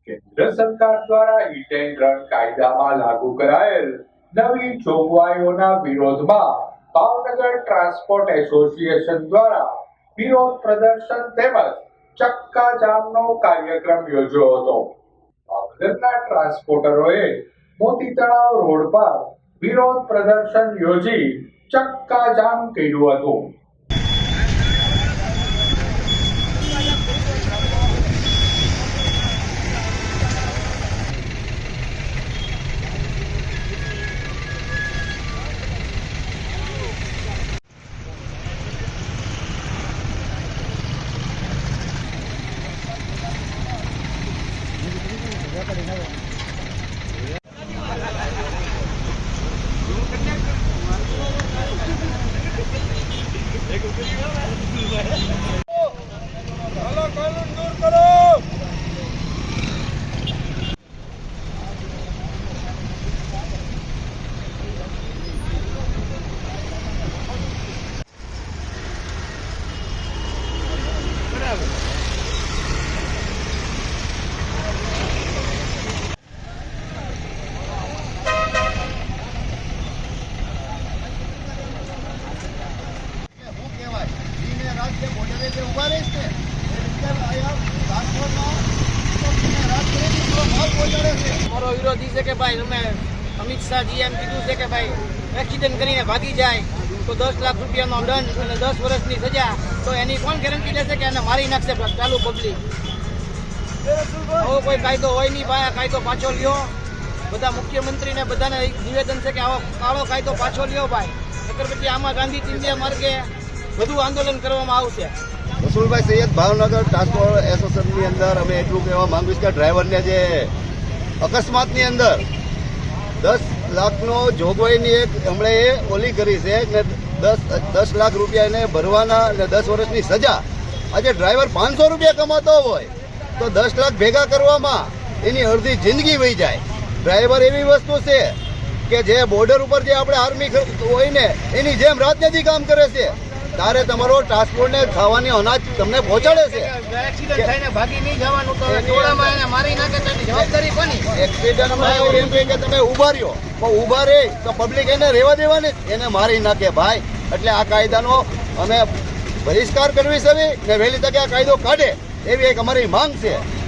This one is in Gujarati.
કેન્દ્ર સરકાર દ્વારા હિટ એન્ડ રન કાયદામાં લાગુ કરાયેલ નવી જોગવાઈઓના વિરોધમાં ભાવનગર ટ્રાન્સપોર્ટ એસોસિએશન દ્વારા વિરોધ પ્રદર્શન તેમજ ચક્કા જામનો કાર્યક્રમ યોજ્યો હતો. ભાવનગરના ટ્રાન્સપોર્ટરોએ મોતી તળાવ રોડ પર વિરોધ પ્રદર્શન યોજી ચક્કા જામ કર્યું હતું. મારો વિરોધી છે કે ભાઈ અમે અમિત શાહજી એમ કીધું છે કે ભાઈ એક્સિડન્ટ કરીને ભાગી જાય તો 10 લાખ રૂપિયાનો દંડ અને 10 વર્ષની સજા. તો એની કોણ ગેરંટી લેશે કે એને મારી નાખશે ચાલુ પબ્લિક? આવો કોઈ કાયદો હોય નહીં ભાઈ. આ કાયદો પાછો લ્યો. બધા મુખ્યમંત્રીને બધાને નિવેદન છે કે આવો કાળો કાયદો પાછો લ્યો ભાઈ. નકર પછી આમાં ગાંધી ચિંધ્યા માર્ગે બધું આંદોલન કરવામાં આવશે. રસુલભાઈ સૈયદ, ભાવનગર ટ્રાન્સપોર્ટ એસોસિએશનની અંદર અમે એટલું કહેવા માંગુ છું કે ડ્રાઈવરને જે અકસ્માતની અંદર 10 લાખનો જોગવાઈની એક હમણાં એ ઓલી કરી છે કે 10 લાખ રૂપિયા એને ભરવાના અને 10 વર્ષની સજા. આજે ડ્રાઈવર 500 રૂપિયા કમાતો હોય તો 10 લાખ ભેગા કરવામાં એની અડધી જિંદગી વહી જાય. ડ્રાઈવર એવી વસ્તુ છે કે જે બોર્ડર ઉપર જે આપણે આર્મી હોય ને એની જેમ રાત નથી કામ કરે છે. તારે તમારો ટ્રાન્સપોર્ટને ખાવાની અનાજ તમને પહોંચાડે છે. એક્સિડન્ટ થઈને ભાગી નહીં જવાનું તો ટોળામાં એને મારી નાખે તો એની જવાબદારી કોની? એક્સિડન્ટમાં એમ કે તમે ઉભા રહ્યો પણ ઉભા રહે તો પબ્લિક એને રહેવા દેવાની, એને મારી નાખે ભાઈ. એટલે આ કાયદાનો અમે બહિષ્કાર કરવી છે ને વહેલી તકે આ કાયદો કાઢે એવી એક અમારી માંગ છે.